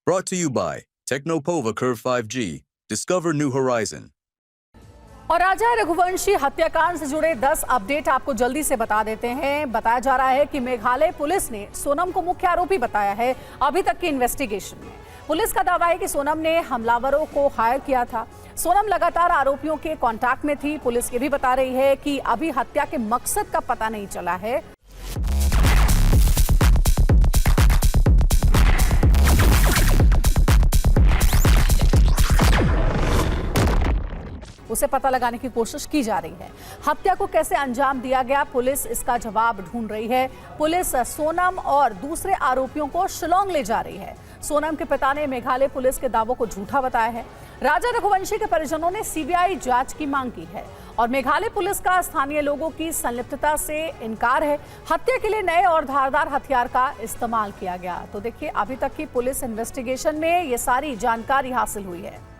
Brought to you by Technopova Curve 5G. Discover new horizon. और राजा रघुवंशी हत्याकांड से जुड़े 10 अपडेट आपको जल्दी से बता देते हैं। बताया जा रहा है कि मेघालय पुलिस ने सोनम को मुख्य आरोपी बताया है। अभी तक की इन्वेस्टिगेशन में पुलिस का दावा है कि सोनम ने हमलावरों को हायर किया था। सोनम लगातार आरोपियों के कांटेक्ट में थी। पुलिस ये भी बता रही है कि अभी हत्या के मकसद का पता नहीं चला है। उसे पता लगाने की कोशिश की जा रही है। हत्या को कैसे अंजाम दिया गया, पुलिस इसका जवाब ढूंढ रही है। पुलिस सोनम और दूसरे आरोपियों को शिलोंग ले जा रही है। सोनम के पिता ने मेघालय पुलिस के दावों को झूठा बताया है। राजा रघुवंशी के परिजनों ने सीबीआई जांच की मांग की है और मेघालय पुलिस का स्थानीय लोगों की संलिप्तता से इनकार है। हत्या के लिए नए और धारदार हथियार का इस्तेमाल किया गया। तो देखिए, अभी तक की पुलिस इन्वेस्टिगेशन में ये सारी जानकारी हासिल हुई है।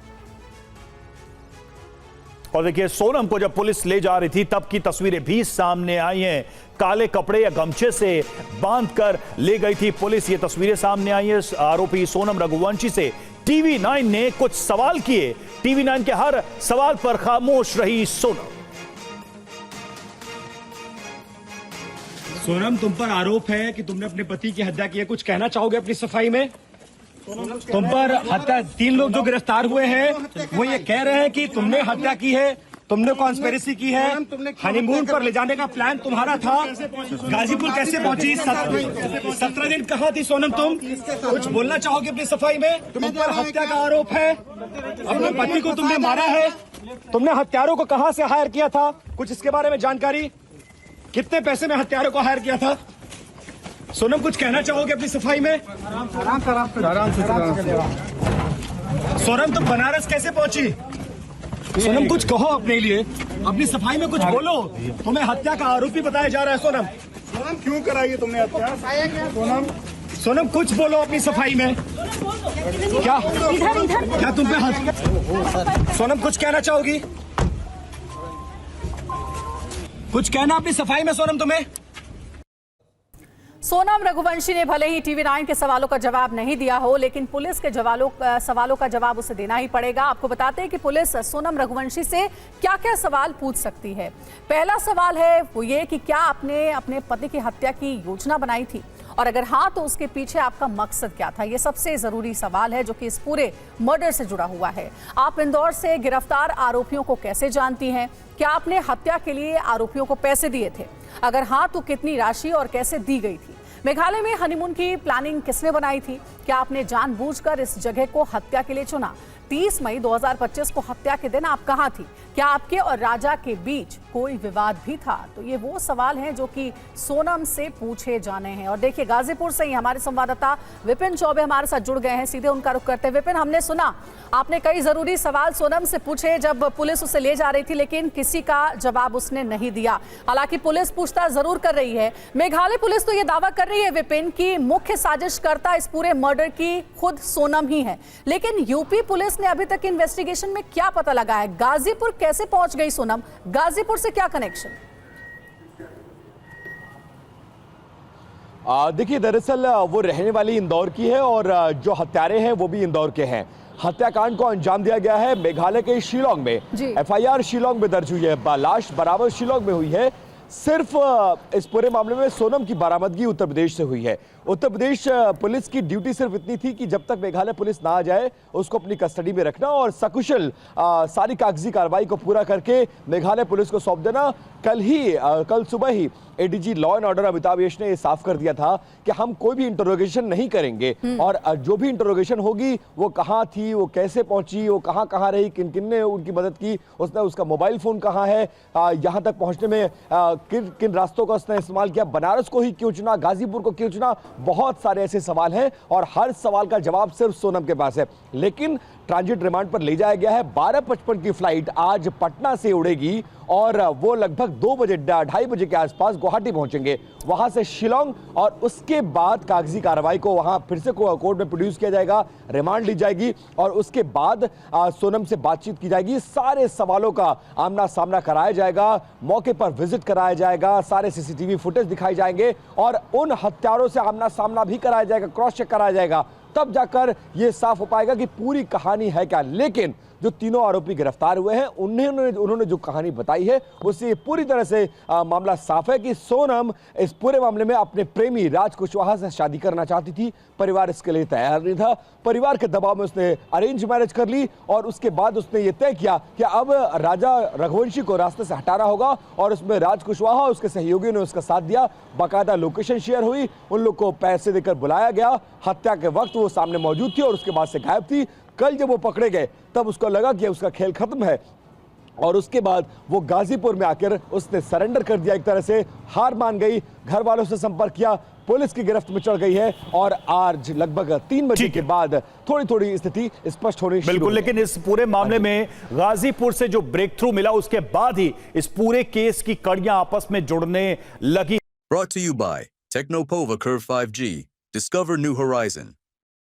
और देखिए, सोनम को जब पुलिस ले जा रही थी तब की तस्वीरें भी सामने आई हैं। काले कपड़े या गमछे से बांधकर ले गई थी पुलिस। ये तस्वीरें सामने आई हैं आरोपी सोनम रघुवंशी से। TV9 ने कुछ सवाल किए। TV9 के हर सवाल पर खामोश रही सोनम। सोनम, तुम पर आरोप है कि तुमने अपने पति की हत्या की है। कुछ कहना चाहोगे अपनी सफाई में? तुम पर हत्या 3 लोग जो गिरफ्तार हुए हैं वो ये कह रहे हैं कि तुमने हत्या की है, तुमने कॉन्स्पिरेसी की है। हनीमून पर ले जाने का प्लान तुम्हारा था। गाजीपुर कैसे पहुंची? 17 दिन कहाँ थी सोनम तुम? कुछ बोलना चाहोगे अपनी सफाई में? तुम पर हत्या का आरोप है, अपने पति को तुमने मारा है। तुमने हत्यारों को कहाँ से हायर किया था? कुछ इसके बारे में जानकारी? कितने पैसे में हत्यारों को हायर किया था? सोनम, कुछ कहना चाहोगे अपनी सफाई में? आराम से। सोनम, तुम बनारस कैसे पहुंची? सोनम, कुछ कहो अपने लिए, अपनी सफाई में कुछ बोलो। तुम्हें हत्या का आरोपी बताया जा रहा है। सोनम, क्यों कराई तुमने हत्या? सोनम, कुछ बोलो अपनी सफाई में। क्या तुम पे हत्या? सोनम, कुछ कहना चाहोगी? कुछ कहना अपनी सफाई में सोनम तुम्हें? सोनम रघुवंशी ने भले ही TV9 के सवालों का जवाब नहीं दिया हो, लेकिन पुलिस के सवालों का जवाब उसे देना ही पड़ेगा। आपको बताते हैं कि पुलिस सोनम रघुवंशी से क्या क्या सवाल पूछ सकती है। पहला सवाल है वो ये कि क्या आपने अपने पति की हत्या की योजना बनाई थी, और अगर हाँ तो उसके पीछे आपका मकसद क्या था। ये सबसे जरूरी सवाल है जो कि इस पूरे मर्डर से जुड़ा हुआ है। आप इंदौर से गिरफ्तार आरोपियों को कैसे जानती हैं? क्या आपने हत्या के लिए आरोपियों को पैसे दिए थे? अगर हाँ तो कितनी राशि और कैसे दी गई थी? मेघालय में हनीमून की प्लानिंग किसने बनाई थी? क्या आपने जानबूझकर इस जगह को हत्या के लिए चुना? 30 मई 2025 को हत्या के दिन आप कहां थी? क्या आपके और राजा के बीच कोई विवाद भी था? तो ये वो सवाल हैं जो कि सोनम से पूछे जाने हैं। और देखिए, गाजीपुर से ही हमारे संवाददाता विपिन चौबे हमारे साथ जुड़ गए हैं। सीधे उनका रुख करते हैं। विपिन, हमने सुना आपने कई जरूरी सवाल सोनम से पूछे जब पुलिस उसे ले जा रही थी, लेकिन किसी का जवाब उसने नहीं दिया। हालांकि पुलिस पूछताछ जरूर कर रही है। मेघालय पुलिस तो ये दावा कर रही है विपिन की मुख्य साजिशकर्ता इस पूरे मर्डर की खुद सोनम ही है, लेकिन यूपी पुलिस ने अभी तक इन्वेस्टिगेशन में क्या पता लगा है? गाजीपुर कैसे पहुंच गई सोनम? गाजीपुर से क्या कनेक्शन? देखिए, दरअसल वो रहने वाली इंदौर की है और जो हत्यारे हैं वो भी इंदौर के हैं। हत्याकांड को अंजाम दिया गया है मेघालय के शिलोंग में। FIR शिलोंग में दर्ज हुई है। लाश बरामद शिलोंग में हुई है। सिर्फ इस पूरे मामले में सोनम की बरामदगी उत्तर प्रदेश से हुई है। उत्तर प्रदेश पुलिस की ड्यूटी सिर्फ इतनी थी कि जब तक मेघालय पुलिस ना आ जाए उसको अपनी कस्टडी में रखना और सकुशल सारी कागजी कार्रवाई को पूरा करके मेघालय पुलिस को सौंप देना। कल सुबह ही ADG law and order Amitabh Yash ने साफ कर दिया था कि हम कोई भी इंटरोगेशन नहीं करेंगे और जो भी इंटरोगेशन होगी वो कहाँ थी, वो कैसे पहुंची, वो कहाँ रही, किन किन ने उनकी मदद की, उसका मोबाइल फोन कहाँ है, यहाँ तक पहुंचने में किन रास्तों का उसने इस्तेमाल किया, बनारस को ही क्यों चुना, गाजीपुर को क्यों चुना। बहुत सारे ऐसे सवाल हैं और हर सवाल का जवाब सिर्फ सोनम के पास है। लेकिन ट्रांजिट रिमांड पर ले जाया गया है। 12:55 की फ्लाइट आज पटना से उड़ेगी और वो लगभग 2-2:30 बजे के आसपास गुवाहाटी पहुंचेंगे। वहां से शिलोंग और उसके बाद कागजी कार्रवाई को वहां फिर से कोर्ट में प्रोड्यूस किया जाएगा, रिमांड ली जाएगी और उसके बाद सोनम से बातचीत की जाएगी। सारे सवालों का आमना सामना कराया जाएगा, मौके पर विजिट कराया जाएगा, सारे CCTV फुटेज दिखाए जाएंगे और उन हत्यारों से आमना सामना भी कराया जाएगा, क्रॉस चेक कराया जाएगा। तब जाकर यह साफ हो पाएगा कि पूरी कहानी है क्या। लेकिन जो तीनों आरोपी गिरफ्तार हुए हैं उन्होंने जो कहानी बताई है उससे पूरी तरह से मामला साफ है कि सोनम इस पूरे मामले में अपने प्रेमी राज कुशवाहा से शादी करना चाहती थी। परिवार इसके लिए तैयार नहीं था। परिवार के दबाव में उसने अरेंज मैरिज कर ली और उसके बाद उसने ये तय किया कि अब राजा रघुवंशी को रास्ते से हटाना होगा और उसमें राज कुशवाहा और उसके सहयोगियों ने उसका साथ दिया। बाकायदा लोकेशन शेयर हुई, उन लोग को पैसे देकर बुलाया गया। हत्या के वक्त वो सामने मौजूद थी और उसके बाद से गायब थी। कल जब वो पकड़े गए तब उसको लगा कि उसका खेल खत्म है और उसके बाद वो गाजीपुर में आकर उसने सरेंडर कर दिया। एक तरह से हार मान गई, घर वालों से संपर्क किया, पुलिस की गिरफ्त में चढ़ गई है और आज लगभग 3 बजे के बाद थोड़ी थोड़ी स्थिति स्पष्ट होनी शुरू बिल्कुल। लेकिन इस पूरे मामले में गाजीपुर से जो ब्रेक थ्रू मिला उसके बाद ही इस पूरे केस की कड़ियां आपस में जुड़ने लगी। Brought to you by Technopova Curve 5G. Discover new horizon.